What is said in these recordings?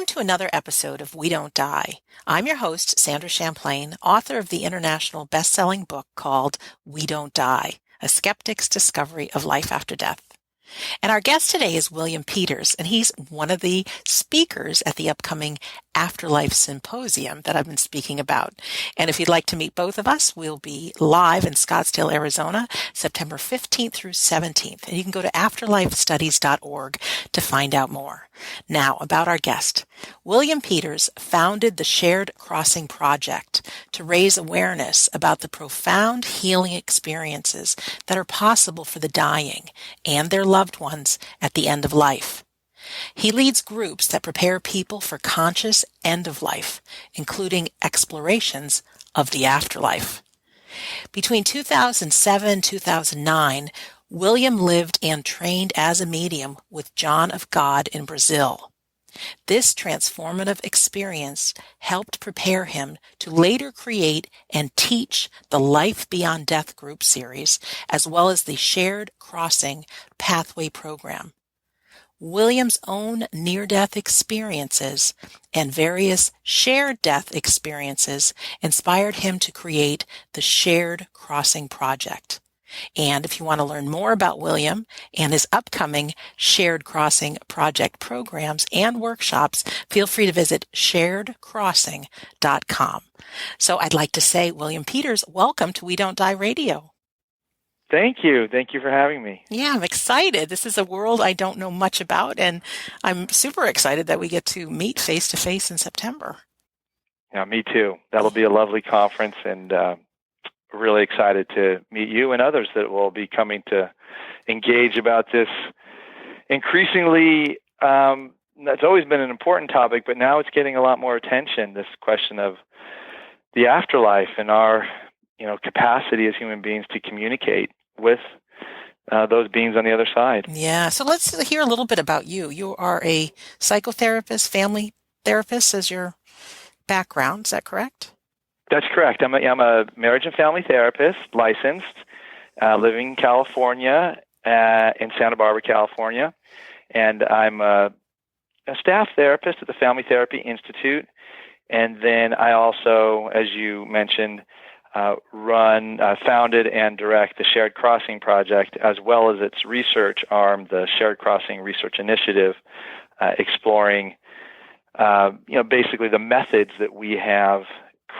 Welcome to another episode of We Don't Die. I'm your host, Sandra Champlain, author of the international best-selling book called We Don't Die, A Skeptic's Discovery of Life After Death. And our guest today is William Peters, and he's one of the speakers at the upcoming Afterlife Symposium that I've been speaking about. And if you'd like to meet both of us, we'll be live in Scottsdale, Arizona, September 15th through 17th. And you can go to afterlifestudies.org to find out more. Now, about our guest. William Peters founded the Shared Crossing Project to raise awareness about the profound healing experiences that are possible for the dying and their loved ones at the end of life. He leads groups that prepare people for conscious end of life, including explorations of the afterlife. Between 2007 and 2009, William lived and trained as a medium with John of God in Brazil. This transformative experience helped prepare him to later create and teach the Life Beyond Death group series, as well as the Shared Crossing Pathway program. William's own near-death experiences and various shared death experiences inspired him to create the Shared Crossing Project. And if you want to learn more about William and his upcoming Shared Crossing Project programs and workshops, feel free to visit sharedcrossing.com. So I'd like to say, William Peters, welcome to We Don't Die Radio. Thank you. Thank you for having me. Yeah, I'm excited. This is a world I don't know much about, and I'm super excited that we get to meet face-to-face in September. Yeah, me too. That'll be a lovely conference, and really excited to meet you and others that will be coming to engage about this increasingly. That's always been an important topic, but now it's getting a lot more attention, this question of the afterlife and our capacity as human beings to communicate with those beings on the other side. Yeah. So let's hear a little bit about you. You are a psychotherapist, family therapist as your background. Is that correct? That's correct. I'm a marriage and family therapist, licensed, living in California, in Santa Barbara, California. And I'm a staff therapist at the Family Therapy Institute. And then I also, as you mentioned, founded and direct the Shared Crossing Project, as well as its research arm, the Shared Crossing Research Initiative, exploring, basically the methods that we have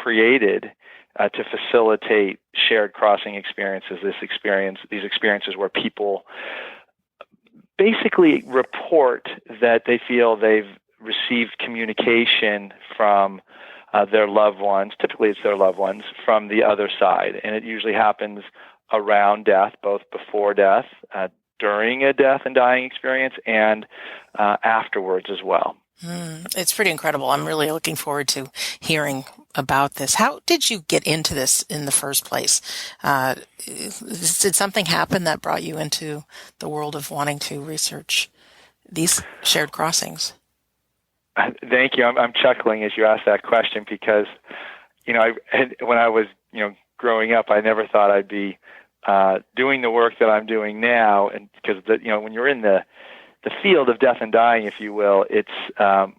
created to facilitate shared crossing experiences. These experiences where people basically report that they feel they've received communication from their loved ones, typically it's their loved ones, from the other side. And it usually happens around death, both before death, during a death and dying experience, and afterwards as well. It's pretty incredible. I'm really looking forward to hearing about this. How did you get into this in the first place? Did something happen that brought you into the world of wanting to research these shared crossings? Thank you. I'm chuckling as you ask that question because, when I was, growing up, I never thought I'd be doing the work that I'm doing now. And because, when you're in the field of death and dying, if you will, it's, I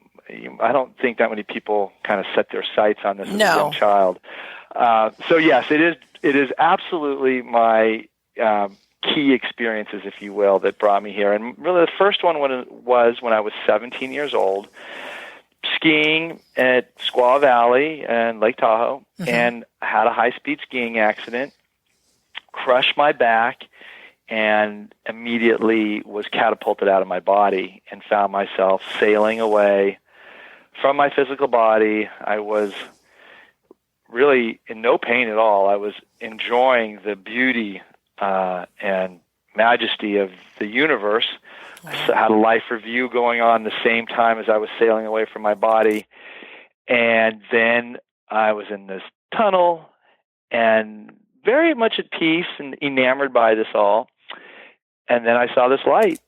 don't think that many people kind of set their sights on this as a young child. So yes, it is absolutely my key experiences, if you will, that brought me here. And really the first one was when I was 17 years old, skiing at Squaw Valley and Lake Tahoe, and had a high-speed skiing accident, crushed my back, and immediately was catapulted out of my body and found myself sailing away from my physical body. I was really in no pain at all. I was enjoying the beauty and majesty of the universe. I had a life review going on the same time as I was sailing away from my body. And then I was in this tunnel and very much at peace and enamored by this all. And then I saw this light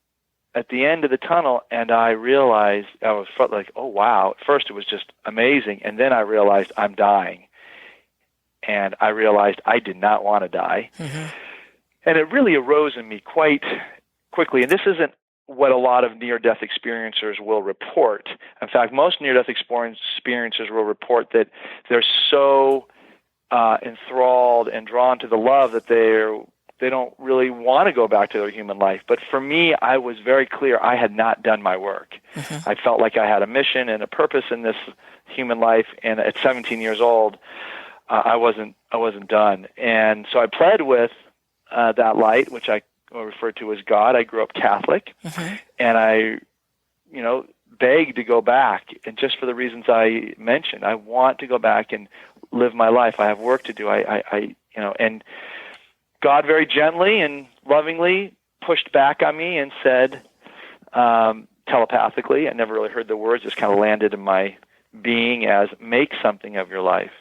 at the end of the tunnel, and I realized, felt like, oh, wow. At first it was just amazing. And then I realized I'm dying. And I realized I did not want to die. And it really arose in me quite quickly. And this isn't what a lot of near-death experiencers will report. In fact, most near-death experiencers will report that they're so enthralled and drawn to the love that they don't really want to go back to their human life. But for me, I was very clear I had not done my work. I felt like I had a mission and a purpose in this human life, and at 17 years old, I wasn't done. And so I pled with that light, which I refer to as God. I grew up Catholic, and I, begged to go back, and just for the reasons I mentioned. I want to go back and live my life. I have work to do. And God very gently and lovingly pushed back on me and said, telepathically, I never really heard the words, just kind of landed in my being as, make something of your life.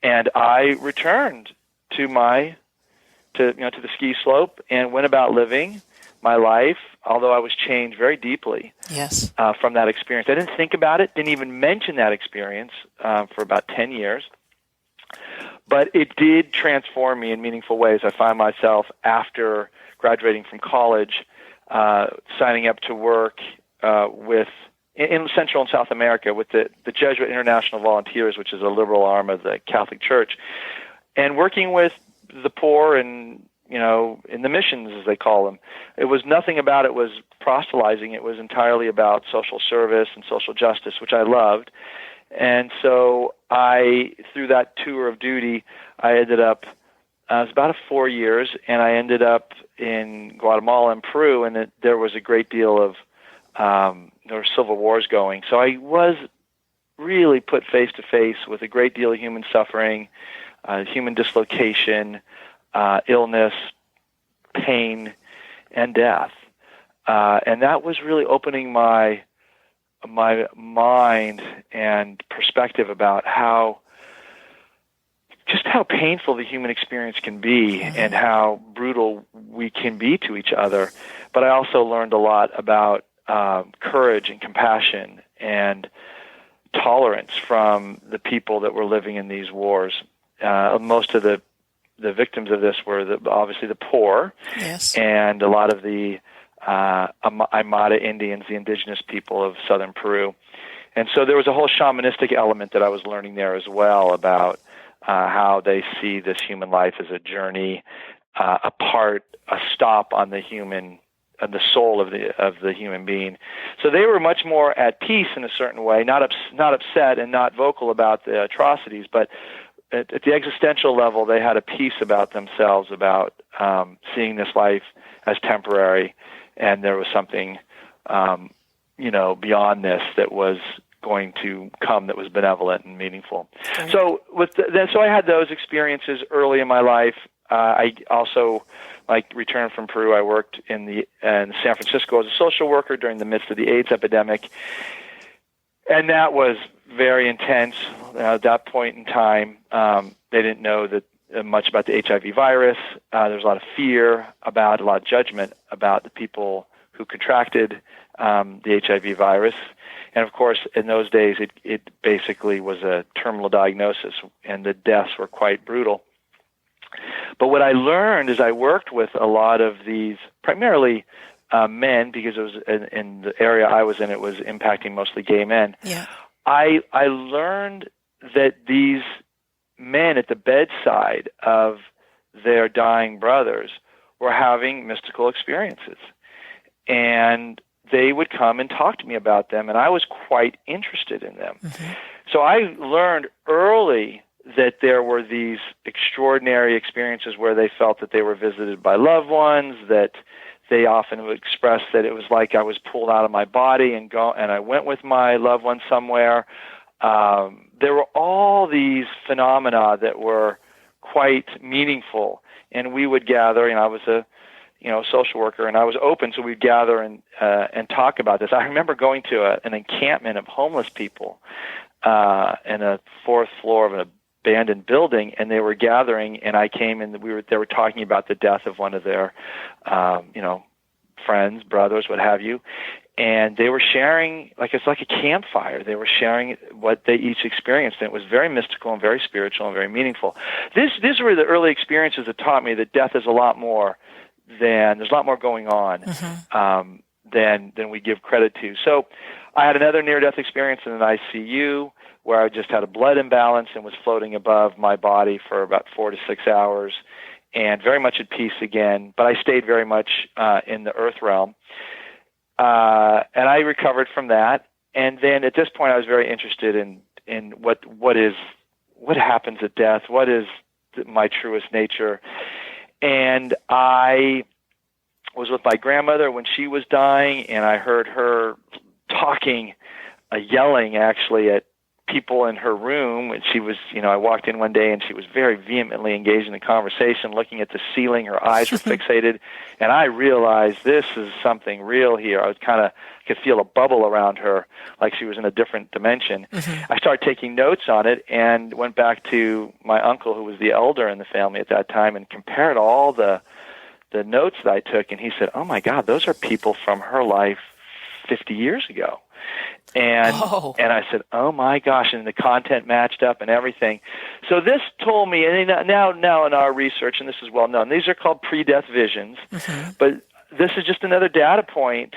And I returned to the ski slope and went about living my life, although I was changed very deeply from that experience. I didn't think about it, didn't even mention that experience for about 10 years. But it did transform me in meaningful ways. I find myself, after graduating from college, signing up to work in Central and South America with the Jesuit International Volunteers, which is a liberal arm of the Catholic Church, and working with the poor and, in the missions, as they call them. It was nothing about it was proselytizing. It was entirely about social service and social justice, which I loved. And so through that tour of duty, I ended up, it was about 4 years, and I ended up in Guatemala and Peru, and there was a great deal of, there were civil wars going. So I was really put face to face with a great deal of human suffering, human dislocation, illness, pain, and death. And that was really opening my mind and perspective about how painful the human experience can be and how brutal we can be to each other. But I also learned a lot about courage and compassion and tolerance from the people that were living in these wars. Most of the victims of this were obviously the poor, and a lot of the Aymara Indians, the indigenous people of southern Peru. And so there was a whole shamanistic element that I was learning there as well about how they see this human life as a journey, a stop on the soul of the human being. So they were much more at peace in a certain way, not upset and not vocal about the atrocities, but at the existential level, they had a peace about themselves, about seeing this life as temporary, and there was something, beyond this that was going to come that was benevolent and meaningful. Okay. So so I had those experiences early in my life. I also, returned from Peru. I worked in San Francisco as a social worker during the midst of the AIDS epidemic, and that was very intense. At that point in time, they didn't know that much about the HIV virus. There was a lot of fear about, a lot of judgment about the people who contracted the HIV virus. And of course, in those days, it basically was a terminal diagnosis, and the deaths were quite brutal. But what I learned is I worked with a lot of these, primarily men, because it was in the area I was in, it was impacting mostly gay men. Yeah. I learned that these men at the bedside of their dying brothers were having mystical experiences. And they would come and talk to me about them, and I was quite interested in them. So I learned early that there were these extraordinary experiences where they felt that they were visited by loved ones, that they often would express that it was like I was pulled out of my body and I went with my loved one somewhere. There were all these phenomena that were quite meaningful, and we would gather. I was a social worker, and I was open, so we'd gather and talk about this. I remember going to an encampment of homeless people in a fourth floor of an abandoned building, and they were gathering, and I came and they were talking about the death of one of their friends, brothers, what have you, and they were sharing, it's like a campfire. They were sharing what they each experienced, and it was very mystical and very spiritual and very meaningful. These were the early experiences that taught me that death is a lot more there's a lot more going on than we give credit to. So I had another near-death experience in an ICU where I just had a blood imbalance and was floating above my body for about 4 to 6 hours and very much at peace again, but I stayed very much in the earth realm. And I recovered from that. And then at this point, I was very interested in what happens at death, what is my truest nature. And I was with my grandmother when she was dying, and I heard her talking, yelling actually at people in her room. And she was, I walked in one day and she was very vehemently engaged in the conversation, looking at the ceiling. Her eyes were fixated. And I realized this is something real here. I could feel a bubble around her, like she was in a different dimension. I started taking notes on it and went back to my uncle, who was the elder in the family at that time, and compared all the notes that I took. And he said, "Oh my God, those are people from her life 50 years ago." And I said, "Oh my gosh!" And the content matched up and everything. So this told me, and now in our research, and this is well known, these are called pre-death visions. But this is just another data point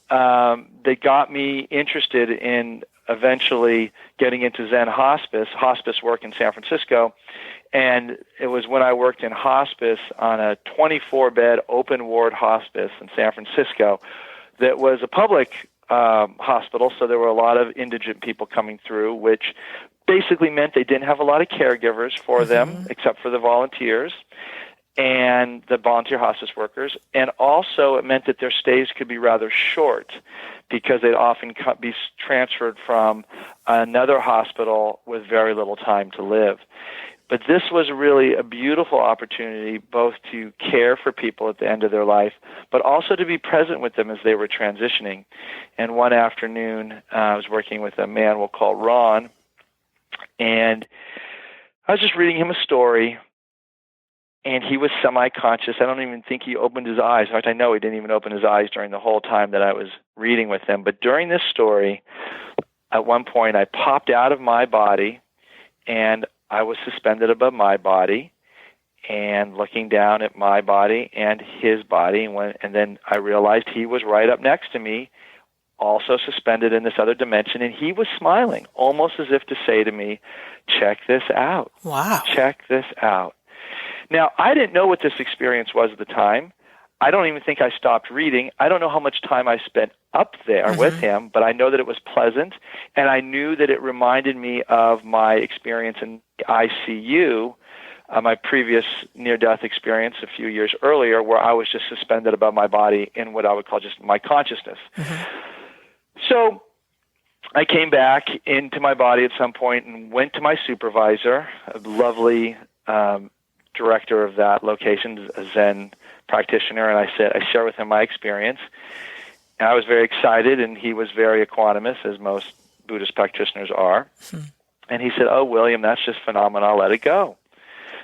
that got me interested in eventually getting into Zen hospice work in San Francisco. And it was when I worked in hospice on a 24-bed open ward hospice in San Francisco that was a public hospital, so there were a lot of indigent people coming through, which basically meant they didn't have a lot of caregivers for them, except for the volunteers and the volunteer hospice workers. And also it meant that their stays could be rather short because they'd often be transferred from another hospital with very little time to live. But this was really a beautiful opportunity both to care for people at the end of their life, but also to be present with them as they were transitioning. And one afternoon, I was working with a man we'll call Ron, and I was just reading him a story, and he was semi-conscious. I don't even think he opened his eyes. In fact, I know he didn't even open his eyes during the whole time that I was reading with him. But during this story, at one point, I popped out of my body, and I was suspended above my body and looking down at my body and his body. And then I realized he was right up next to me, also suspended in this other dimension. And he was smiling, almost as if to say to me, "Check this out. Wow. Check this out." Now, I didn't know what this experience was at the time. I don't even think I stopped reading. I don't know how much time I spent up there with him, but I know that it was pleasant, and I knew that it reminded me of my experience in the ICU, my previous near-death experience a few years earlier, where I was just suspended above my body in what I would call just my consciousness. So I came back into my body at some point and went to my supervisor, a lovely director of that location, a Zen practitioner, and I shared with him my experience. And I was very excited, and he was very equanimous, as most Buddhist practitioners are. And he said, "Oh, William, that's just phenomenal. I'll let it go."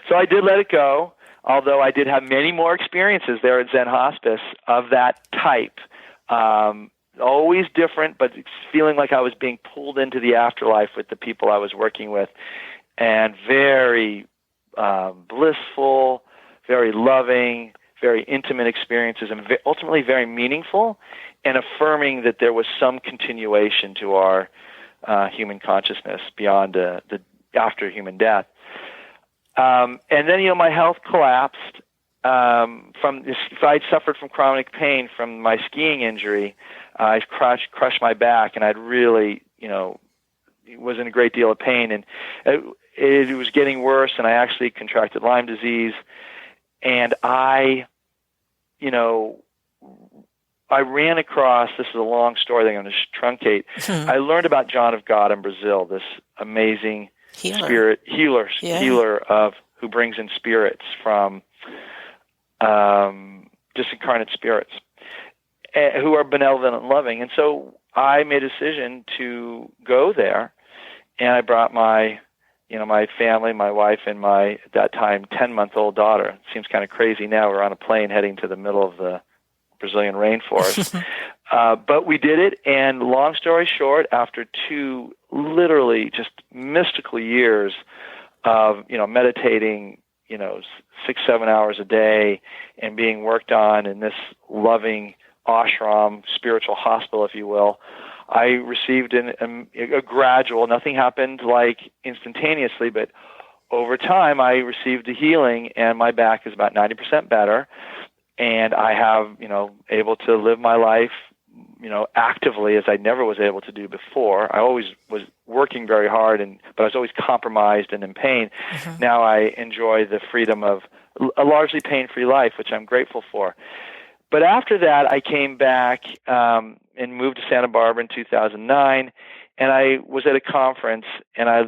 So I did let it go, although I did have many more experiences there at Zen Hospice of that type. Always different, but feeling like I was being pulled into the afterlife with the people I was working with, and very blissful, very loving, very intimate experiences, and ultimately very meaningful, and affirming that there was some continuation to our human consciousness beyond the after human death. And then, my health collapsed from this. I'd suffered from chronic pain from my skiing injury. I crushed my back, and I'd really, was in a great deal of pain, and it was getting worse, and I actually contracted Lyme disease, and I ran across, this is a long story that I'm going to truncate. I learned about John of God in Brazil, this amazing healer of who brings in spirits from disincarnate spirits who are benevolent and loving. And so I made a decision to go there, and I brought my family, my wife, and my, at that time, 10-month-old daughter. It seems kind of crazy now. We're on a plane heading to the middle of the Brazilian rainforest. But we did it, and long story short, after 2 literally just mystical years of, meditating, 6, 7 hours a day and being worked on in this loving ashram, spiritual hospital, if you will, I received a gradual, nothing happened like instantaneously, but over time I received a healing, and my back is about 90% better, and I have, able to live my life, actively as I never was able to do before. I always was working very hard, but I was always compromised and in pain. Mm-hmm. Now I enjoy the freedom of a largely pain-free life, which I'm grateful for. But after that, I came back and moved to Santa Barbara in 2009, and I was at a conference, and I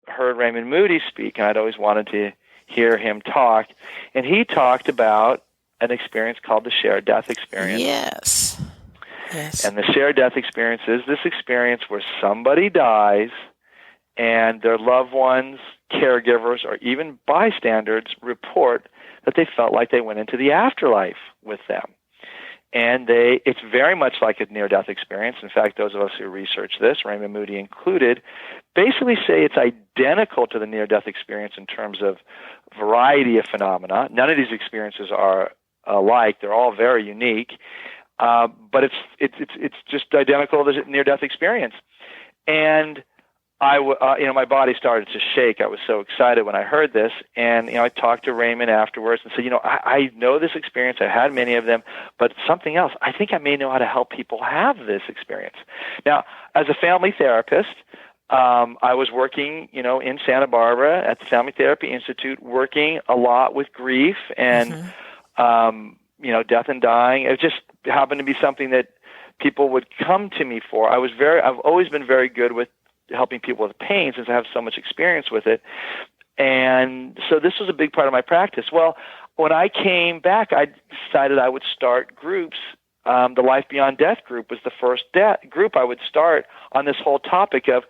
heard Raymond Moody speak, and I'd always wanted to hear him talk. And he talked about an experience called the shared death experience. Yes. And the shared death experience is this experience where somebody dies and their loved ones, caregivers, or even bystanders report that they felt like they went into the afterlife with them. And it's very much like a near-death experience. In fact, those of us who research this, Raymond Moody included, basically say it's identical to the near-death experience in terms of variety of phenomena. None of these experiences are alike. They're all very unique. But it's just identical to the near-death experience. And my body started to shake. I was so excited when I heard this. And, I talked to Raymond afterwards and said, I know this experience. I've had many of them, but something else. I think I may know how to help people have this experience. Now, as a family therapist, I was working, in Santa Barbara at the Family Therapy Institute, working a lot with grief and, death and dying. It just happened to be something that people would come to me for. I've always been very good with helping people with pain since I have so much experience with it. And so this was a big part of my practice. Well, when I came back, I decided I would start groups. The Life Beyond Death group was the first group I would start on this whole topic of,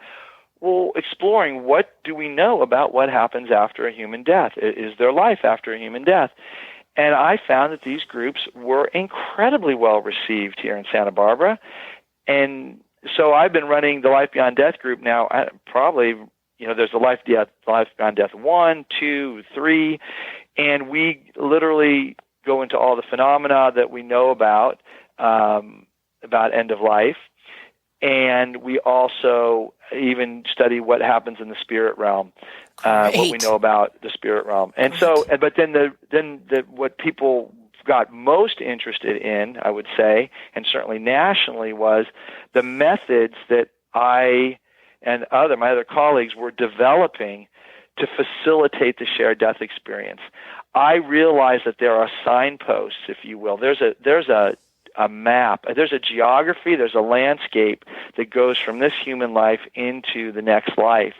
exploring what do we know about what happens after a human death? Is there life after a human death? And I found that these groups were incredibly well received here in Santa Barbara. And so I've been running the Life Beyond Death group now, probably, there's the Life Beyond Death 1, 2, 3, and we literally go into all the phenomena that we know about end of life. And we also even study what happens in the spirit realm, what we know about the spirit realm. And so, but then what people got most interested in, I would say, and certainly nationally, was the methods that I and my other colleagues were developing to facilitate the shared death experience. I realized that there are signposts, if you will. There's a map, there's a geography, there's a landscape that goes from this human life into the next life.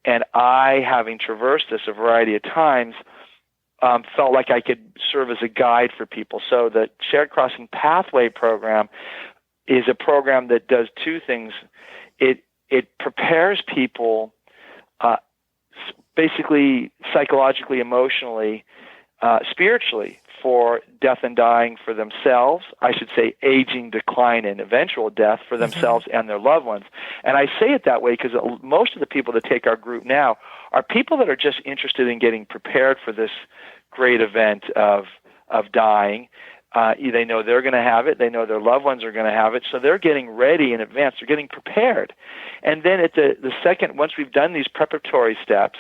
And I, having traversed this a variety of times, felt like I could serve as a guide for people. So the Shared Crossing Pathway program is a program that does two things. It prepares people basically psychologically, emotionally, spiritually for death and dying for themselves, I should say aging, decline, and eventual death for themselves and their loved ones. And I say it that way because most of the people that take our group now are people that are just interested in getting prepared for this great event of dying. They know they're going to have it. They know their loved ones are going to have it. So they're getting ready in advance. They're getting prepared. And then at the second, once we've done these preparatory steps,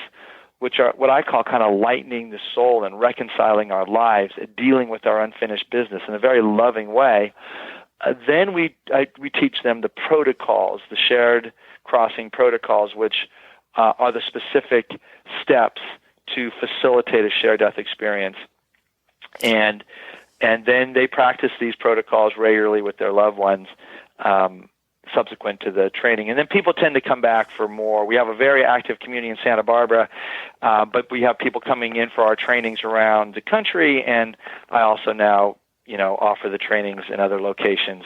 which are what I call kind of lightening the soul and reconciling our lives, dealing with our unfinished business in a very loving way, then we teach them the protocols, the shared crossing protocols, which are the specific steps to facilitate a shared death experience. And then they practice these protocols regularly with their loved ones subsequent to the training. And then people tend to come back for more. We have a very active community in Santa Barbara, but we have people coming in for our trainings around the country, and I also now, offer the trainings in other locations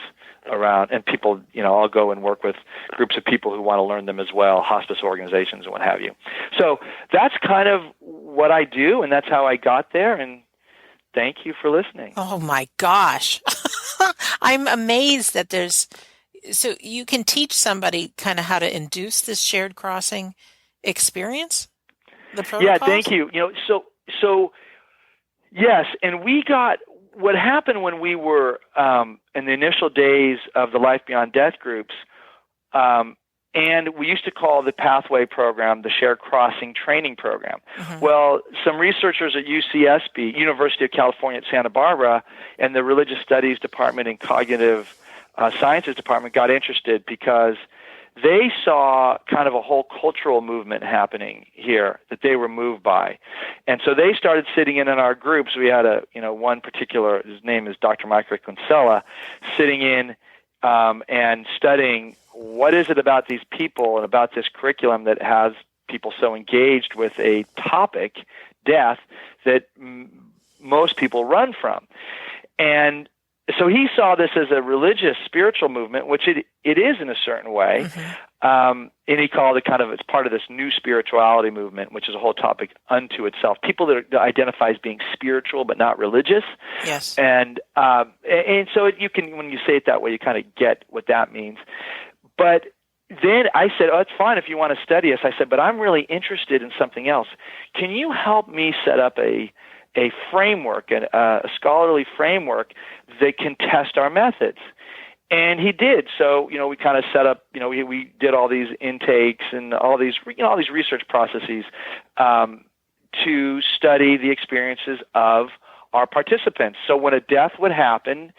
around, and people, I'll go and work with groups of people who want to learn them as well, hospice organizations and what have you. So that's kind of what I do, and that's how I got there, and thank you for listening. Oh my gosh. I'm amazed that so you can teach somebody kind of how to induce this shared crossing experience? The protocols? Yeah, thank you. So So yes, and we got what happened when we were in the initial days of the Life Beyond Death groups, and we used to call the Pathway program the Shared Crossing Training Program. Mm-hmm. Well, some researchers at UCSB, University of California at Santa Barbara, and the Religious Studies Department and Cognitive Sciences Department got interested because they saw kind of a whole cultural movement happening here that they were moved by. And so they started sitting in our groups. We had one particular, his name is Dr. Michael Kinsella, sitting in and studying what is it about these people and about this curriculum that has people so engaged with a topic, death, that most people run from. And so he saw this as a religious, spiritual movement, which it is in a certain way, mm-hmm. And he called it it's part of this new spirituality movement, which is a whole topic unto itself. People that identify as being spiritual but not religious. Yes. And so you can, when you say it that way, you kind of get what that means. But then I said, it's fine if you want to study us. I said, but I'm really interested in something else. Can you help me set up a framework, a scholarly framework that can test our methods? And he did. So, we kind of set up, we did all these intakes and all these research processes to study the experiences of our participants. So when a death would happen,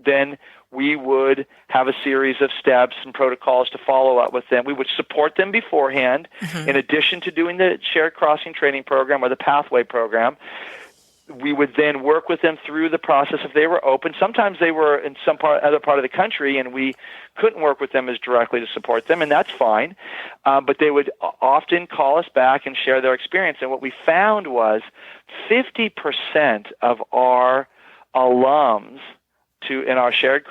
then we would have a series of steps and protocols to follow up with them. We would support them beforehand, mm-hmm. in addition to doing the Shared Crossing Training Program or the Pathway Program. We would then work with them through the process if they were open. Sometimes they were in some other part of the country, and we couldn't work with them as directly to support them, and that's fine. But they would often call us back and share their experience. And what we found was 50% of our alums in our shared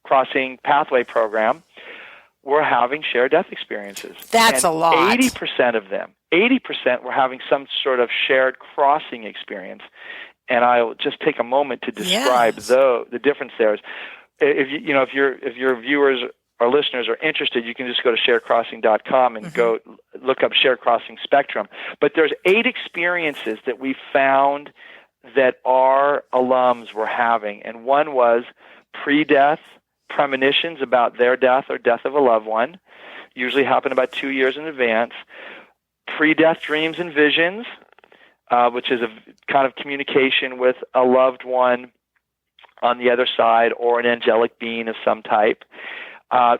crossing pathway program were having shared death experiences. That's a lot. 80% of them, 80% were having some sort of shared crossing experience. And I'll just take a moment to describe the difference there. If your viewers or listeners are interested, you can just go to sharedcrossing.com and mm-hmm. go look up Shared Crossing Spectrum. But there's 8 experiences that we found that our alums were having, and one was pre-death premonitions about their death or death of a loved one, usually happen about 2 years in advance, pre-death dreams and visions, which is a kind of communication with a loved one on the other side or an angelic being of some type,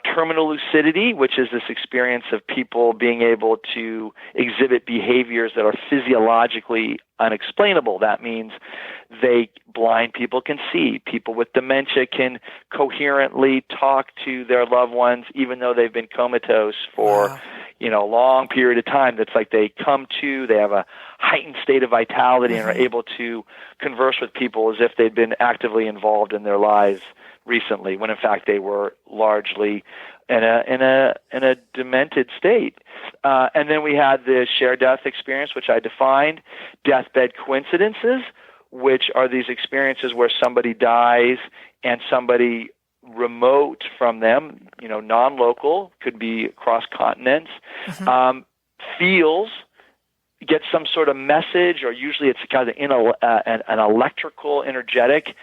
terminal lucidity, which is this experience of people being able to exhibit behaviors that are physiologically unexplainable. That means blind people can see. People with dementia can coherently talk to their loved ones, even though they've been comatose for, a long period of time. That's like they come to, they have a heightened state of vitality mm-hmm. and are able to converse with people as if they'd been actively involved in their lives recently, when in fact they were largely in a demented state. And then we had the shared death experience, which I defined, deathbed coincidences, which are these experiences where somebody dies and somebody remote from them, non-local, could be across continents, mm-hmm. Gets some sort of message, or usually it's kind of an electrical, energetic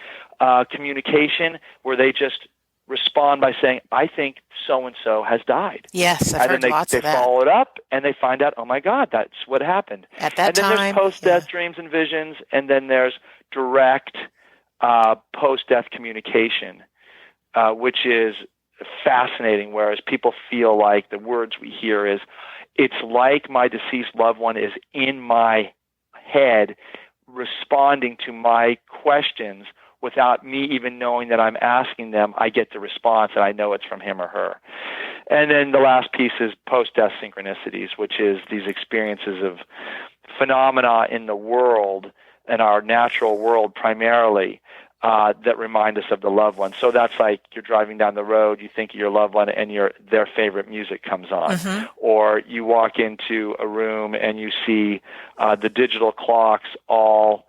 communication where they just respond by saying, I think so-and-so has died. Yes, I've heard lots of that. They follow it up, and they find out, oh, my God, that's what happened. At that time. And then there's post-death dreams and visions, and then there's direct post-death communication, which is fascinating, whereas people feel like the words we hear is, it's like my deceased loved one is in my head responding to my questions without me even knowing that I'm asking them. I get the response, and I know it's from him or her. And then the last piece is post-death synchronicities, which is these experiences of phenomena in the world, in our natural world primarily, that remind us of the loved one. So that's like you're driving down the road, you think of your loved one, and their favorite music comes on. Mm-hmm. Or you walk into a room and you see the digital clocks all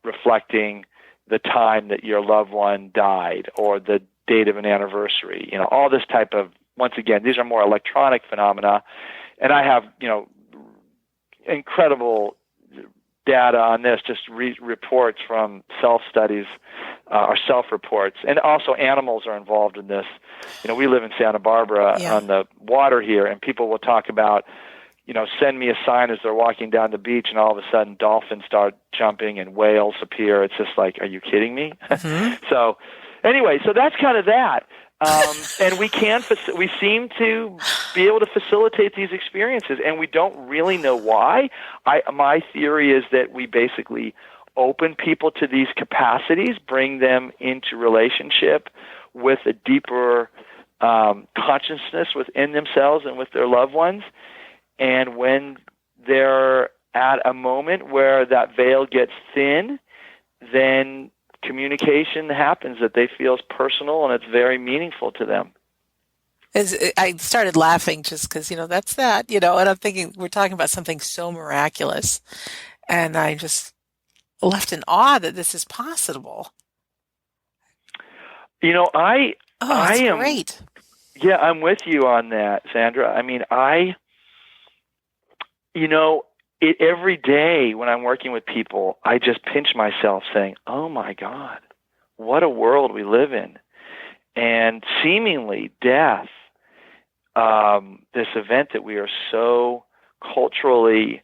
reflecting the time that your loved one died, or the date of an anniversary. All this type of, once again, these are more electronic phenomena. And I have, incredible data on this, just reports from self-studies or self-reports. And also animals are involved in this. We live in Santa Barbara on the water here, and people will talk about, send me a sign as they're walking down the beach, and all of a sudden dolphins start jumping and whales appear. It's just like, are you kidding me? Mm-hmm. So anyway, so that's kind of that. And we seem to be able to facilitate these experiences, and we don't really know why. My theory is that we basically open people to these capacities, bring them into relationship with a deeper consciousness within themselves and with their loved ones. And when they're at a moment where that veil gets thin, then communication happens that they feel is personal and it's very meaningful to them. I started laughing just because, that's that, and I'm thinking we're talking about something so miraculous. And I just left in awe that this is possible. I am great. Yeah, I'm with you on that, Sandra. I mean, every day when I'm working with people, I just pinch myself saying, oh my God, what a world we live in. And seemingly death, this event that we are so culturally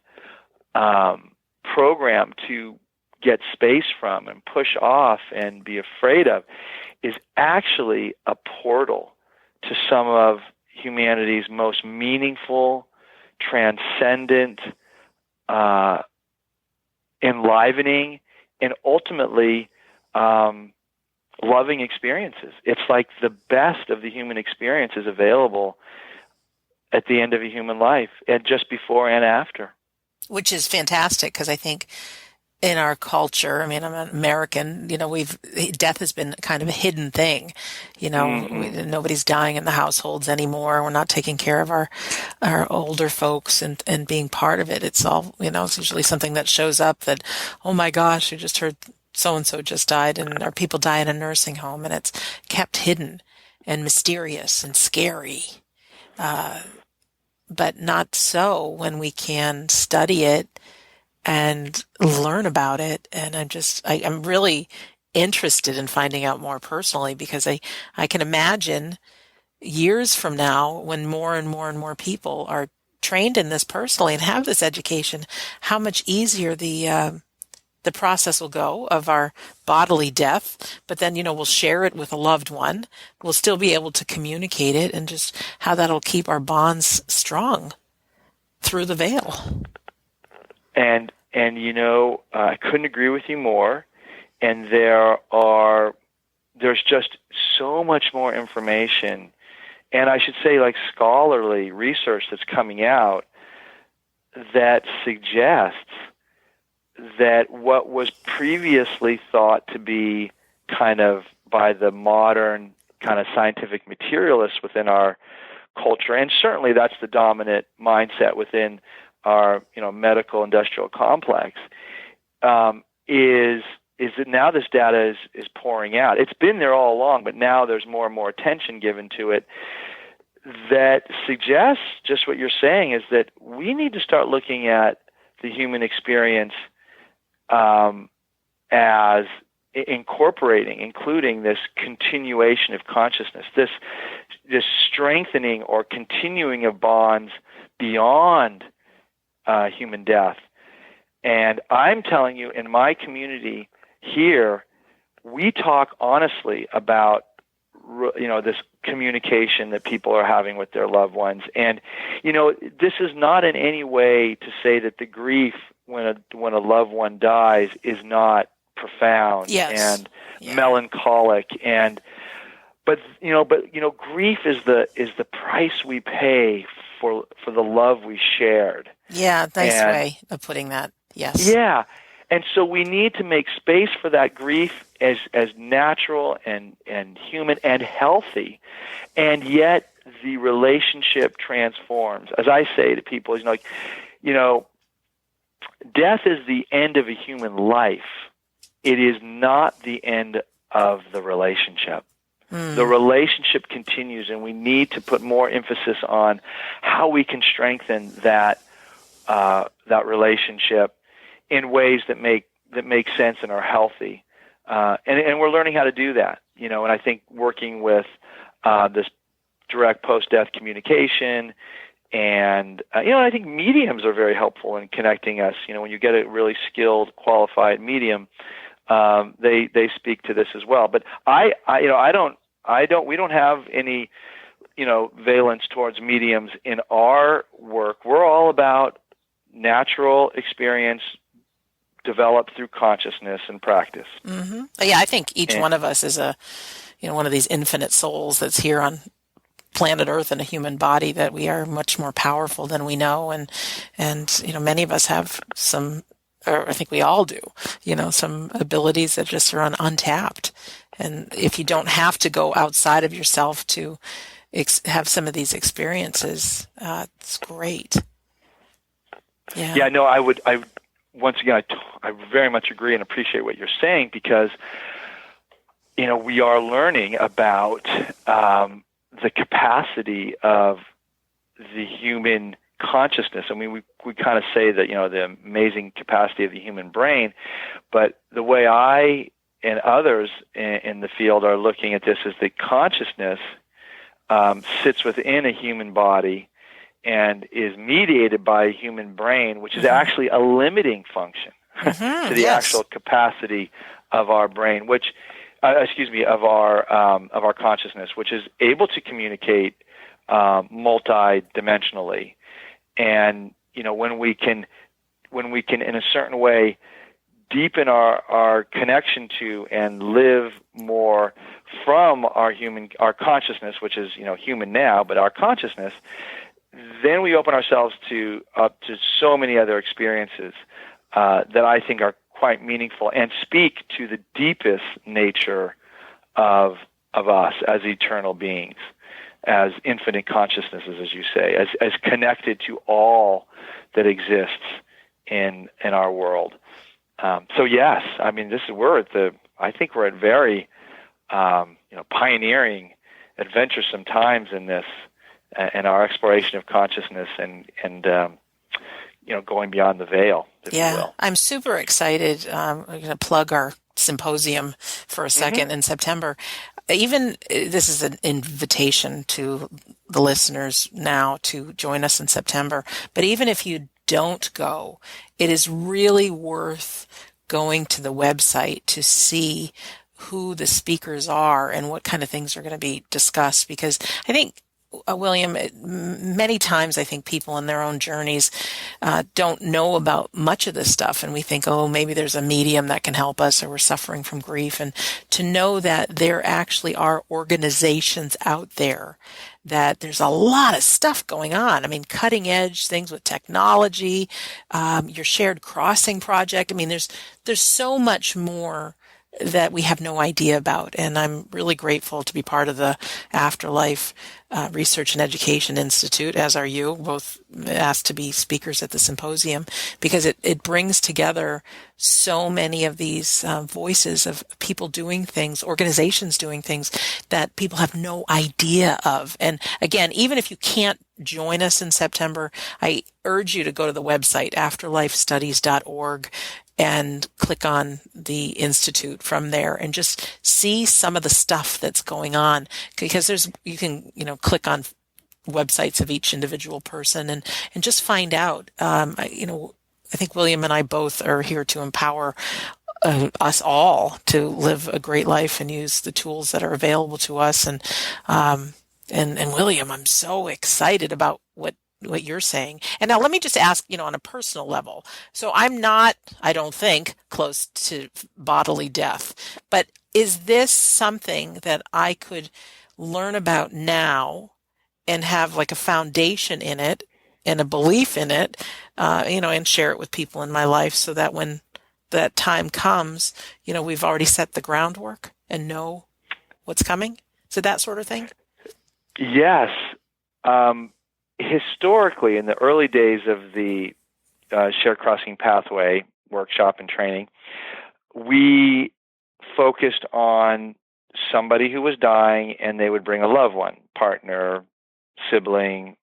programmed to get space from and push off and be afraid of, is actually a portal to some of humanity's most meaningful, transcendent, enlivening, and ultimately loving experiences. It's like the best of the human experience is available at the end of a human life, and just before and after. Which is fantastic, because I think in our culture, I'm an American, death has been kind of a hidden thing. Nobody's dying in the households anymore. We're not taking care of our older folks and being part of it. It's all, it's usually something that shows up that, oh my gosh, you just heard so-and-so just died, and our people die in a nursing home, and it's kept hidden and mysterious and scary. But not so when we can study it and learn about it. And I'm really interested in finding out more personally, because I can imagine years from now, when more and more and more people are trained in this personally and have this education, how much easier the process will go of our bodily death. But then, we'll share it with a loved one. We'll still be able to communicate it, and just how that'll keep our bonds strong through the veil. And I couldn't agree with you more. And there's just so much more information, and I should say, like, scholarly research that's coming out that suggests that what was previously thought to be kind of by the modern kind of scientific materialists within our culture, and certainly that's the dominant mindset within our medical industrial complex, is that now this data is pouring out. It's been there all along, but now there's more and more attention given to it, that suggests just what you're saying, is that we need to start looking at the human experience as including this continuation of consciousness, this strengthening or continuing of bonds beyond human death. And I'm telling you, in my community here, we talk honestly about this communication that people are having with their loved ones. And this is not in any way to say that the grief when a loved one dies is not profound and melancholic, but grief is the price we pay for the love we shared. Yeah, nice way of putting that. Yes. Yeah. And so we need to make space for that grief as natural and human and healthy. And yet the relationship transforms. As I say to people, death is the end of a human life. It is not the end of the relationship. The relationship continues, and we need to put more emphasis on how we can strengthen that that relationship in ways that make sense and are healthy. And we're learning how to do that, and I think working with this direct post-death communication, and I think mediums are very helpful in connecting us. When you get a really skilled, qualified medium, they speak to this as well. But we don't have any valence towards mediums in our work. We're all about natural experience developed through consciousness and practice. Mm-hmm. Yeah, I think each one of us is one of these infinite souls that's here on planet Earth in a human body, that we are much more powerful than we know. And many of us have some, or I think we all do, some abilities that just are untapped. And if you don't have to go outside of yourself to have some of these experiences, it's great. Yeah. Yeah, no, I once again, I very much agree and appreciate what you're saying, because, we are learning about the capacity of the human consciousness. I mean, we kind of say that, the amazing capacity of the human brain, but the way I and others in the field are looking at this is that consciousness sits within a human body and is mediated by a human brain, which is actually a limiting function to the actual capacity of our brain, of our consciousness, which is able to communicate multi-dimensionally. And when we can in a certain way deepen our connection to and live more from our consciousness, which is human now, but our consciousness, then we open ourselves up to so many other experiences that I think are quite meaningful and speak to the deepest nature of us as eternal beings, as infinite consciousnesses, as you say, as connected to all that exists in our world. So yes, I mean, I think we're at very pioneering, adventuresome times in this, and our exploration of consciousness and going beyond the veil, if you will. I'm super excited. I'm going to plug our symposium for a second in September. Even this is an invitation to the listeners now to join us in September. But even if you don't go, it is really worth going to the website to see who the speakers are and what kind of things are going to be discussed. Because I think, William, many times I think people in their own journeys don't know about much of this stuff, and we think, oh, maybe there's a medium that can help us, or we're suffering from grief. And to know that there actually are organizations out there, that there's a lot of stuff going on. I mean, cutting edge things with technology, your shared crossing project. I mean, there's so much more that we have no idea about. And I'm really grateful to be part of the Afterlife Research and Education Institute, as are you, both asked to be speakers at the symposium, because it brings together so many of these voices of people doing things, organizations doing things that people have no idea of. And again, even if you can't join us in September, I urge you to go to the website, afterlifestudies.org, and click on the Institute from there and just see some of the stuff that's going on, because you can click on websites of each individual person and just find out. I think William and I both are here to empower us all to live a great life and use the tools that are available to us. And William, I'm so excited about what you're saying. And now let me just ask, on a personal level. So I'm not, I don't think, close to bodily death, but is this something that I could learn about now and have like a foundation in it and a belief in it, and share it with people in my life, so that when that time comes, we've already set the groundwork and know what's coming? So that sort of thing? Yes. Historically, in the early days of the Shared Crossing Pathway workshop and training, we focused on somebody who was dying, and they would bring a loved one, partner, sibling,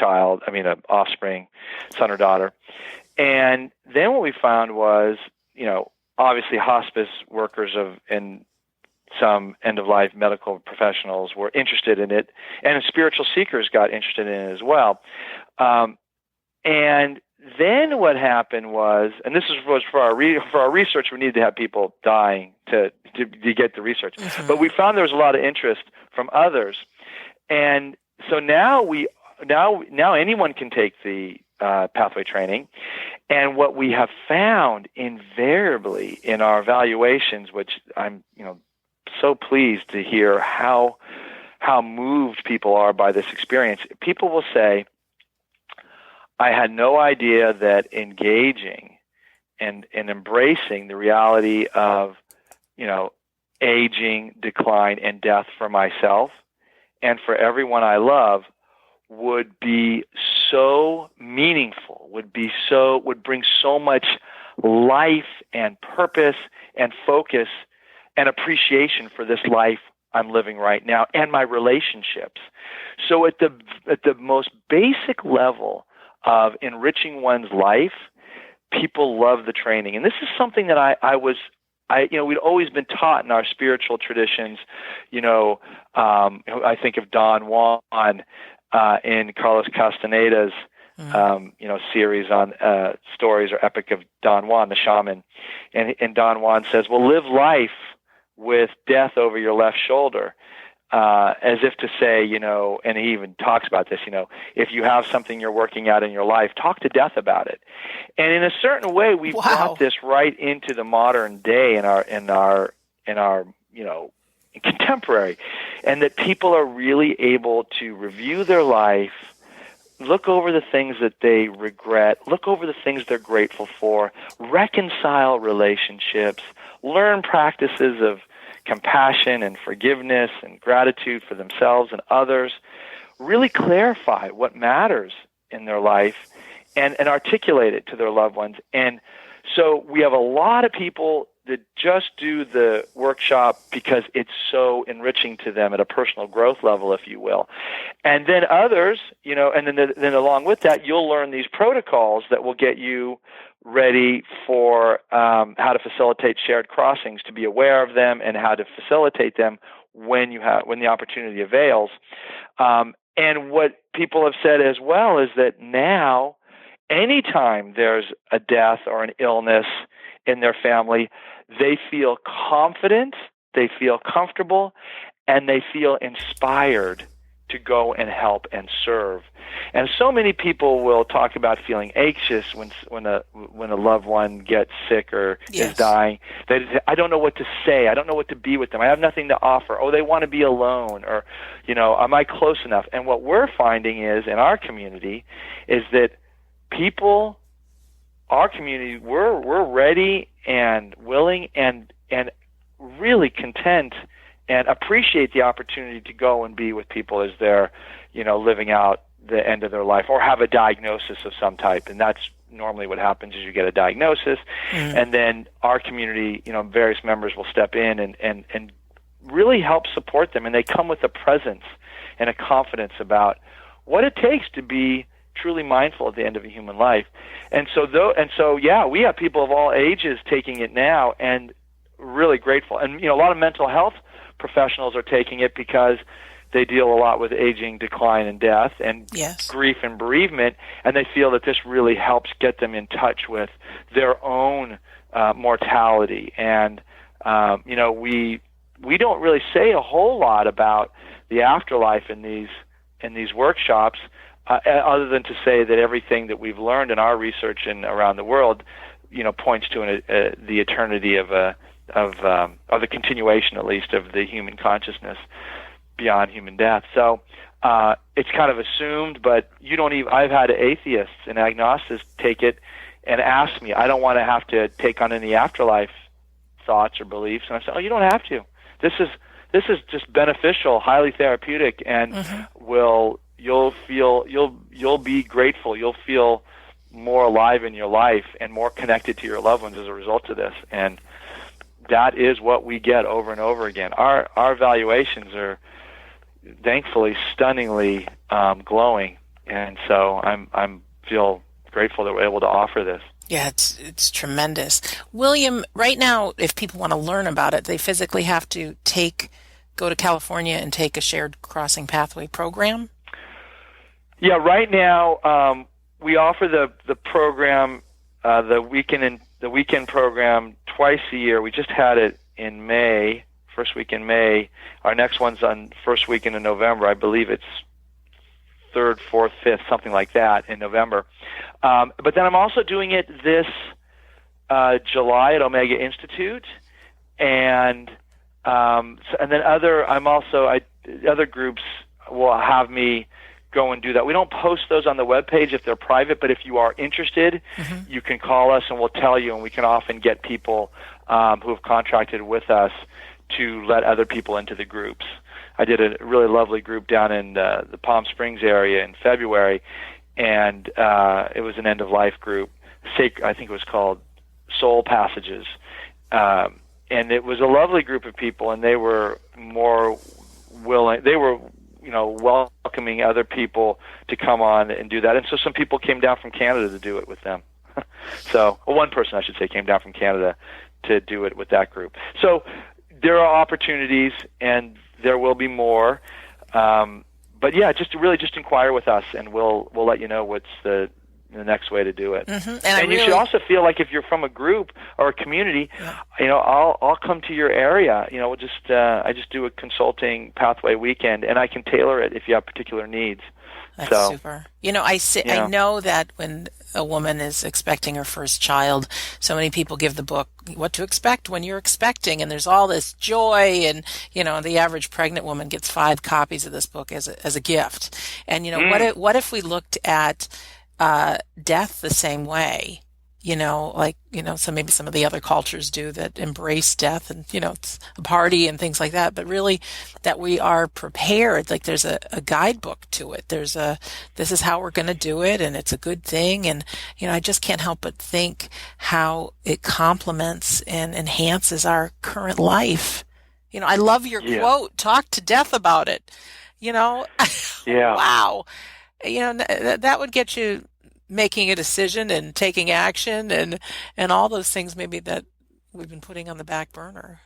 an offspring, son or daughter. And then what we found was, obviously hospice workers and some end-of-life medical professionals were interested in it, and spiritual seekers got interested in it as well. And then what happened was, and this was for our research, we needed to have people dying to get the research. Mm-hmm. But we found there was a lot of interest from others, and so now anyone can take the pathway training. And what we have found invariably in our evaluations, which I'm so pleased to hear how moved people are by this experience. People will say, I had no idea that engaging and embracing the reality of, aging, decline, and death for myself and for everyone I love would be so meaningful, would bring so much life and purpose and focus and appreciation for this life I'm living right now and my relationships. So at the most basic level of enriching one's life, people love the training. And this is something that we'd always been taught in our spiritual traditions. I think of Don Juan in Carlos Castaneda's series on stories or epic of Don Juan, the shaman. And Don Juan says, well, live life with death over your left shoulder, as if to say, and he even talks about this, if you have something you're working out in your life, talk to death about it. And in a certain way, we've brought this right into the modern day in our contemporary, and that people are really able to review their life, look over the things that they regret, look over the things they're grateful for, reconcile relationships, learn practices of compassion and forgiveness and gratitude for themselves and others, really clarify what matters in their life and articulate it to their loved ones. And so we have a lot of people that just do the workshop because it's so enriching to them at a personal growth level, if you will. And then others, and then along with that, you'll learn these protocols that will get you ready for how to facilitate shared crossings, to be aware of them and how to facilitate them when the opportunity avails. And what people have said as well is that now, anytime there's a death or an illness in their family, they feel confident, they feel comfortable, and they feel inspired to go and help and serve. And so many people will talk about feeling anxious when a loved one gets sick or is dying. They say, I don't know what to say. I don't know what to be with them. I have nothing to offer. Oh, they want to be alone. Or, am I close enough? And what we're finding is in our community is that our community, we're ready and willing and really content and appreciate the opportunity to go and be with people as they're, living out the end of their life or have a diagnosis of some type. And that's normally what happens is you get a diagnosis, and then our community, various members will step in and really help support them. And they come with a presence and a confidence about what it takes to be truly mindful at the end of a human life. And so we have people of all ages taking it now and really grateful. And, a lot of mental health professionals are taking it because they deal a lot with aging, decline, and death, and grief and bereavement, and they feel that this really helps get them in touch with their own mortality. And, we don't really say a whole lot about the afterlife in these workshops, other than to say that everything that we've learned in our research and around the world, points to the eternity of the continuation, at least, of the human consciousness beyond human death. So it's kind of assumed, but I've had atheists and agnostics take it and ask me, I don't want to have to take on any afterlife thoughts or beliefs. And I said, you don't have to. This is just beneficial, highly therapeutic, and you'll be grateful. You'll feel more alive in your life and more connected to your loved ones as a result of this. And that is what we get over and over again. Our evaluations are thankfully stunningly glowing And so I'm feel grateful that we're able to offer this. Yeah, it's tremendous. William, right now, if people want to learn about it, they physically have to go to California and take a shared crossing pathway program? Yeah, right now we offer the program, the weekend program twice a year. We just had it in May, first week in May. Our next one's on first weekend in November. I believe it's 3rd, 4th, 5th, something like that in November. But then I'm also doing it this July at Omega Institute, and then other groups will have me go and do that. We don't post those on the webpage if they're private, but if you are interested, you can call us and we'll tell you, and we can often get people who have contracted with us to let other people into the groups. I did a really lovely group down in the Palm Springs area in February, and it was an end-of-life group. I think it was called Soul Passages. And it was a lovely group of people, and they were more willing. They were, welcoming other people to come on and do that. And so some people came down from Canada to do it with them. One person, I should say, came down from Canada to do it with that group. So there are opportunities, and there will be more. But yeah, just inquire with us, and we'll let you know what's the next way to do it. And you should also feel like if you're from a group or a community, I'll come to your area. I just do a consulting pathway weekend, and I can tailor it if you have particular needs. That's super. I know that when a woman is expecting her first child, so many people give the book What to Expect When You're Expecting, and there's all this joy, and the average pregnant woman gets 5 copies of this book as a gift. And what if we looked at death the same way? So maybe some of the other cultures do that embrace death, and it's a party and things like that, but really that we are prepared. Like there's a guidebook to it. This is how we're going to do it, and it's a good thing. And I just can't help but think how it complements and enhances our current life. I love your quote, talk to death about it. Yeah. Wow. That would get you making a decision and taking action and all those things maybe that we've been putting on the back burner.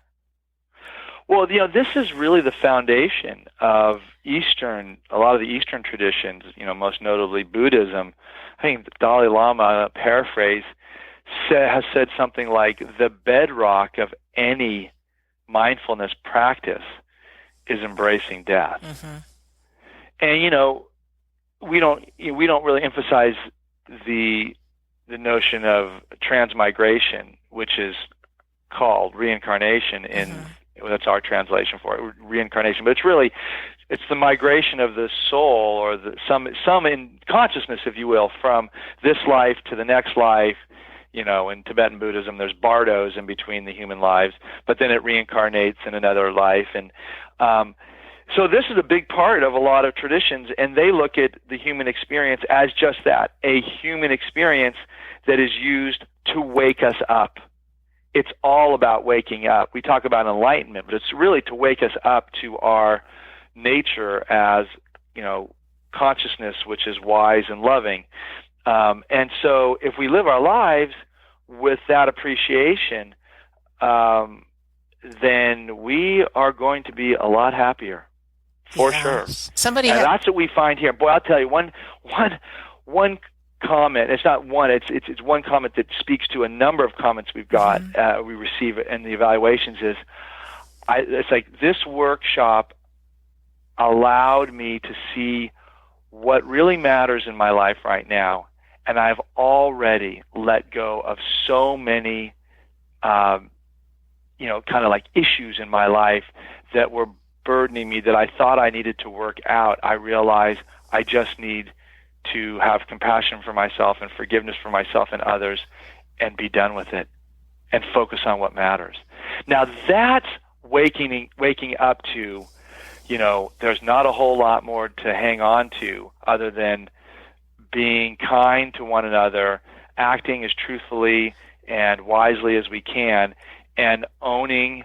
Well, this is really the foundation of a lot of the Eastern traditions, most notably Buddhism. I think the Dalai Lama, paraphrase, has said something like, the bedrock of any mindfulness practice is embracing death. And, we don't really emphasize the notion of transmigration, which is called reincarnation that's our translation for it, reincarnation. But it's the migration of the soul, or some in consciousness, if you will, from this life to the next life. In Tibetan Buddhism, there's bardos in between the human lives, but then it reincarnates in another life. And so this is a big part of a lot of traditions, and they look at the human experience as just that, a human experience that is used to wake us up. It's all about waking up. We talk about enlightenment, but it's really to wake us up to our nature as, consciousness, which is wise and loving. And so if we live our lives with that appreciation, then we are going to be a lot happier. For sure. That's what we find here. Boy, I'll tell you, one comment, it's not one, it's one comment that speaks to a number of comments we've got, we receive in the evaluations is, it's like this workshop allowed me to see what really matters in my life right now, and I've already let go of so many, kind of like issues in my life that were burdening me that I thought I needed to work out. I realize I just need to have compassion for myself and forgiveness for myself and others and be done with it and focus on what matters. Now that's waking up to, there's not a whole lot more to hang on to other than being kind to one another, acting as truthfully and wisely as we can, and owning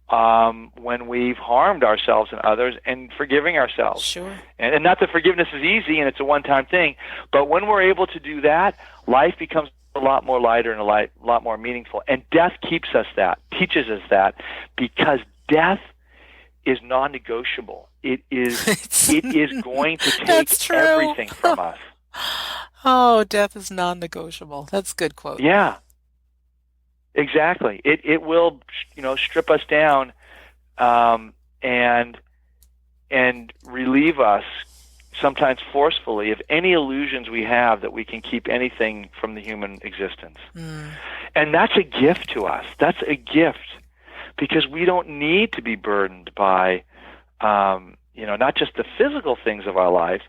when we've harmed ourselves and others, and forgiving ourselves. Sure. And not that forgiveness is easy and it's a one-time thing, but when we're able to do that, life becomes a lot more lighter and a lot more meaningful. And death teaches us that, because death is non-negotiable. It is going to take everything from us. Oh, death is non-negotiable. That's a good quote. Yeah. Exactly. It will, strip us down, and relieve us, sometimes forcefully, of any illusions we have that we can keep anything from the human existence. And that's a gift to us. That's a gift, because we don't need to be burdened by, not just the physical things of our lives,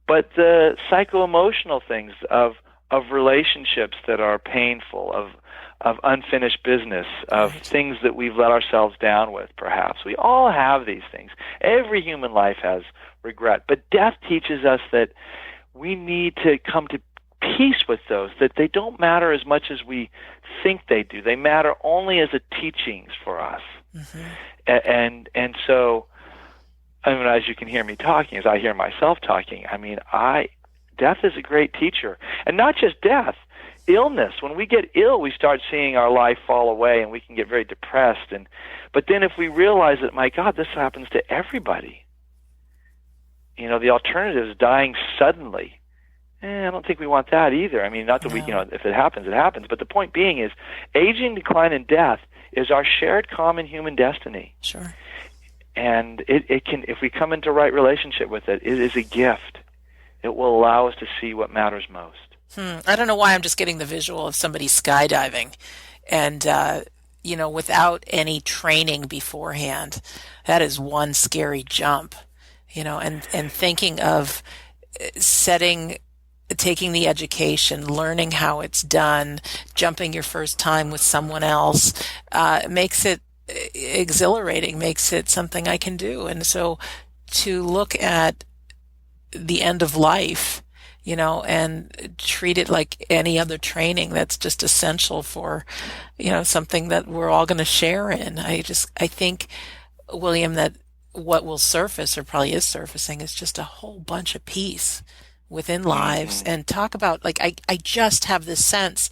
but the psycho-emotional things of relationships that are painful, of unfinished business, of things that we've let ourselves down with, perhaps. We all have these things. Every human life has regret. But death teaches us that we need to come to peace with those, that they don't matter as much as we think they do. They matter only as a teachings for us. And so, as you can hear me talking, as I hear myself talking, death is a great teacher. And not just death. Illness. When we get ill, we start seeing our life fall away, and we can get very depressed. But then if we realize that, my God, this happens to everybody. The alternative is dying suddenly. I don't think we want that either. Not that we, if it happens, it happens. But the point being is, aging, decline, and death is our shared common human destiny. Sure. And it can, if we come into right relationship with it, it is a gift. It will allow us to see what matters most. I don't know why I'm just getting the visual of somebody skydiving, and without any training beforehand. That is one scary jump, and thinking of taking the education, learning how it's done, jumping your first time with someone else, makes it exhilarating, makes it something I can do. And so to look at the end of life, and treat it like any other training that's just essential for, something that we're all going to share in. I think, William, that what will surface, or probably is surfacing, is just a whole bunch of peace within lives. And talk about, I just have this sense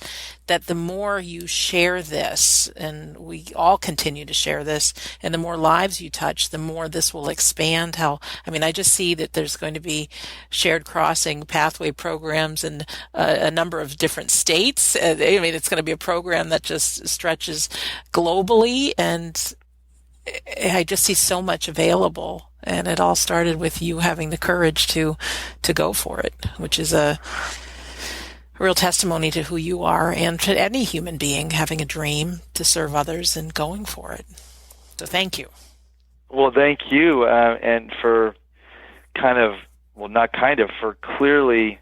that the more you share this, and we all continue to share this, and the more lives you touch, the more this will expand. I just see that there's going to be shared crossing pathway programs in a number of different states. It's going to be a program that just stretches globally, and I just see so much available. And it all started with you having the courage to go for it, which is a real testimony to who you are, and to any human being having a dream to serve others and going for it. So thank you. Well, thank you, and for for clearly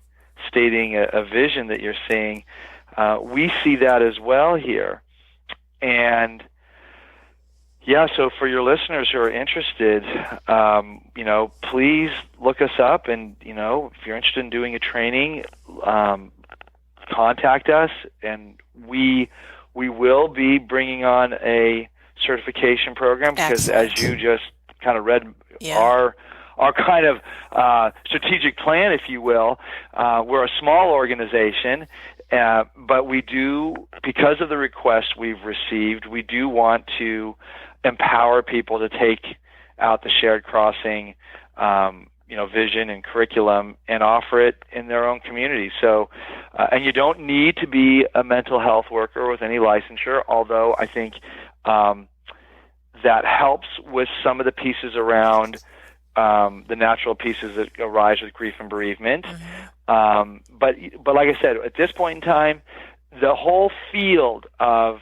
stating a vision that you're seeing. We see that as well here. And yeah, so for your listeners who are interested, please look us up, and, if you're interested in doing a training, contact us, and we will be bringing on a certification program, because Excellent. As you just kind of read, our kind of strategic plan, if you will, we're a small organization, but we do, because of the requests we've received, we do want to empower people to take out the shared crossing, vision and curriculum, and offer it in their own community. So, and you don't need to be a mental health worker with any licensure, although I think that helps with some of the pieces around the natural pieces that arise with grief and bereavement. But like I said, at this point in time, the whole field of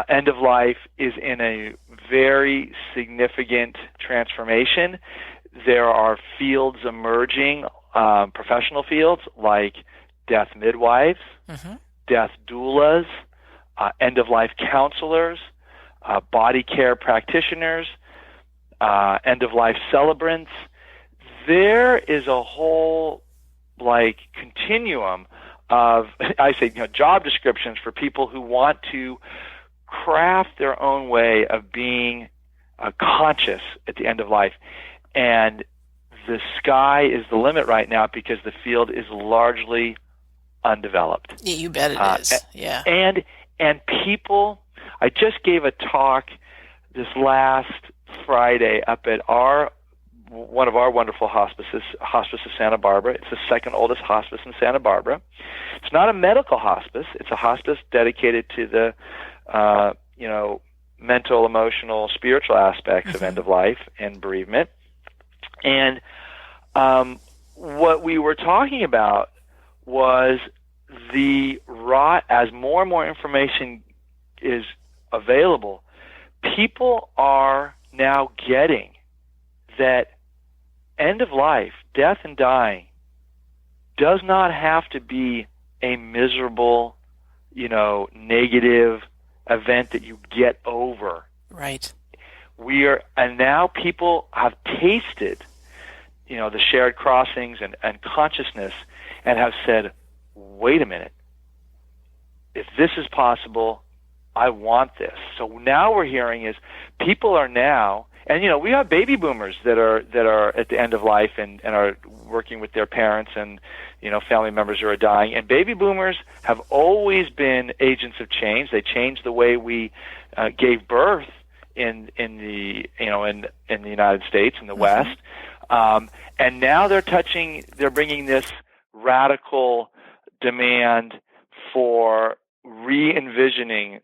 end of life is in a very significant transformation. There are fields emerging, professional fields like death midwives, death doulas, end-of-life counselors, body care practitioners, end-of-life celebrants. There is a whole continuum of, job descriptions for people who want to craft their own way of being conscious at the end of life. And the sky is the limit right now because the field is largely undeveloped. Yeah, you bet it is. Yeah. And people, I just gave a talk this last Friday up at one of our wonderful hospices, Hospice of Santa Barbara. It's the second oldest hospice in Santa Barbara. It's not a medical hospice. It's a hospice dedicated to the, mental, emotional, spiritual aspects of end of life and bereavement. And what we were talking about was as more and more information is available, people are now getting that end of life, death and dying, does not have to be a miserable, negative event that you get over. Right. And now people have tasted, the shared crossings and consciousness, and have said, wait a minute, if this is possible, I want this. So now we're hearing is people are now, and we have baby boomers that are at the end of life and are working with their parents and family members who are dying. And baby boomers have always been agents of change. They changed the way we gave birth in the United States, in the West. And now they're bringing this radical demand for re-envisioning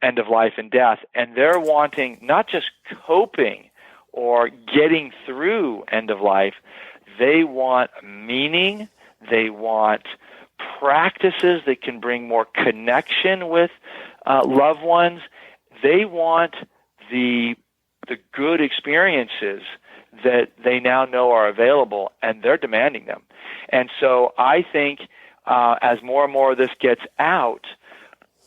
end of life and death, and they're wanting not just coping or getting through end of life, they want meaning, they want practices that can bring more connection with loved ones, they want the good experiences that they now know are available, and they're demanding them. And so I think as more and more of this gets out,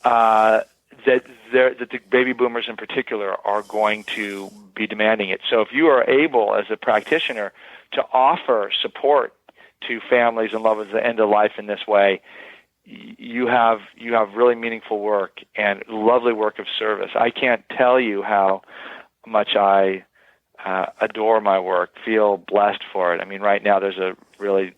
that the baby boomers in particular are going to be demanding it. So if you are able, as a practitioner, to offer support to families and lovers at the end of life in this way, you have really meaningful work and lovely work of service. I can't tell you how much I adore my work, feel blessed for it. I mean, right now there's a really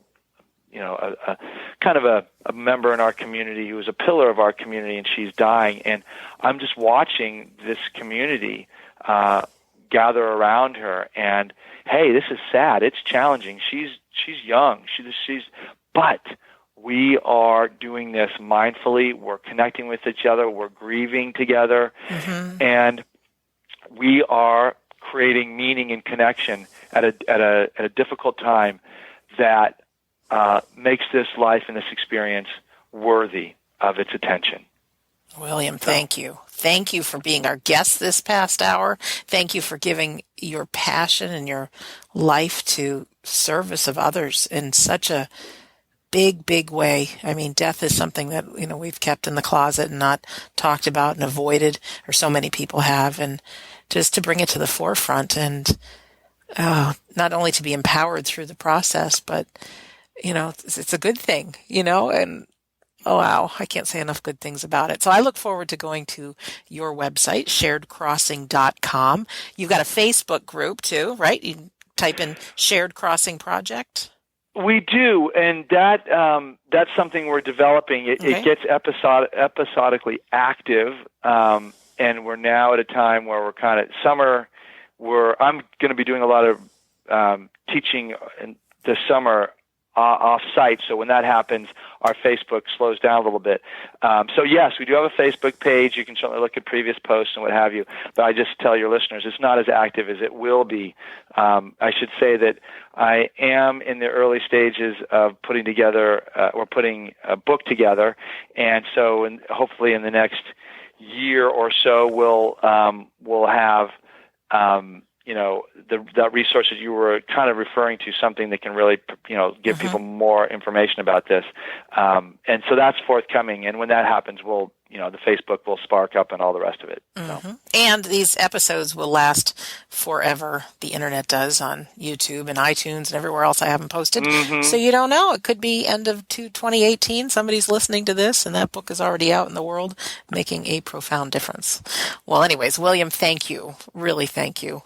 a kind of a member in our community who is a pillar of our community, and she's dying. And I'm just watching this community gather around her. And hey, this is sad. It's challenging. She's young. But we are doing this mindfully. We're connecting with each other. We're grieving together, and we are creating meaning and connection at a difficult time that makes this life and this experience worthy of its attention. William, thank you. Thank you for being our guest this past hour. Thank you for giving your passion and your life to service of others in such a big, big way. I mean, death is something that, we've kept in the closet and not talked about and avoided, or so many people have. And just to bring it to the forefront and not only to be empowered through the process, but it's a good thing, and oh, wow, I can't say enough good things about it. So I look forward to going to your website, sharedcrossing.com. You've got a Facebook group too, right? You can type in Shared Crossing Project. We do, and that's something we're developing. It gets episodically active, and we're now at a time where we're kind of summer. I'm going to be doing a lot of teaching in the summer off-site, so when that happens, our Facebook slows down a little bit. So yes, we do have a Facebook page. You can certainly look at previous posts and what have you, but I just tell your listeners it's not as active as it will be. I should say that I am in the early stages of putting a book together, and so hopefully in the next year or so we'll have that resource that you were kind of referring to, something that can really, give people more information about this. And so that's forthcoming. And when that happens, the Facebook will spark up and all the rest of it. So. And these episodes will last forever. The internet does on YouTube and iTunes and everywhere else I haven't posted. So you don't know. It could be end of 2018. Somebody's listening to this and that book is already out in the world, making a profound difference. Well, anyways, William, thank you. Really, thank you.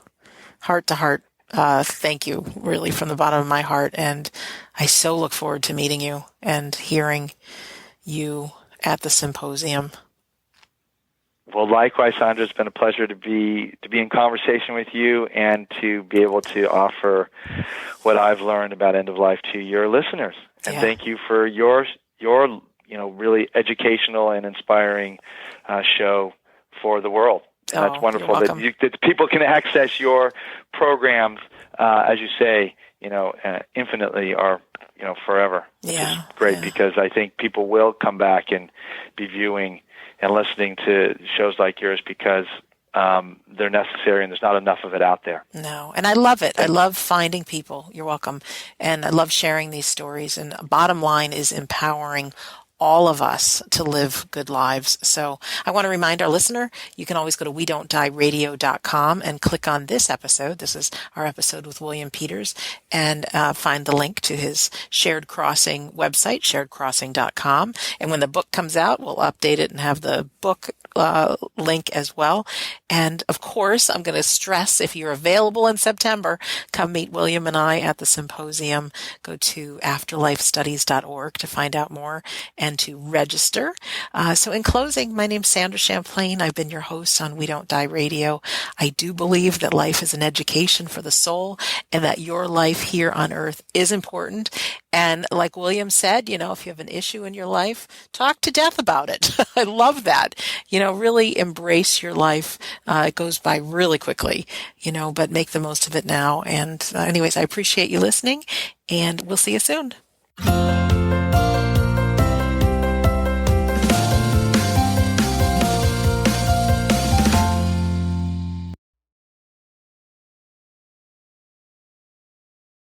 heart to heart, thank you, really, from the bottom of my heart. And I so look forward to meeting you and hearing you at the symposium. Well, likewise, Sandra, it's been a pleasure to be in conversation with you and to be able to offer what I've learned about end of life to your listeners. And thank you for your really educational and inspiring show for the world. And that's wonderful that people can access your programs, as you say, infinitely or forever. Yeah, which is great because I think people will come back and be viewing and listening to shows like yours because they're necessary and there's not enough of it out there. No, and I love it. I love finding people. You're welcome. And I love sharing these stories. And bottom line is empowering all of us to live good lives. So I want to remind our listener, you can always go to WeDon'tDieRadio.com and click on this episode. This is our episode with William Peters, and find the link to his Shared Crossing website, sharedcrossing.com. And when the book comes out, we'll update it and have the book link as well. And of course, I'm going to stress, if you're available in September, come meet William and I at the symposium. Go to afterlifestudies.org to find out more and to register. So in closing, my name's Sandra Champlain. I've been your host on We Don't Die Radio. I do believe that life is an education for the soul and that your life here on earth is important. And like William said, if you have an issue in your life, talk to death about it. I love that. Really embrace your life. It goes by really quickly, but make the most of it now. And anyways, I appreciate you listening, and we'll see you soon.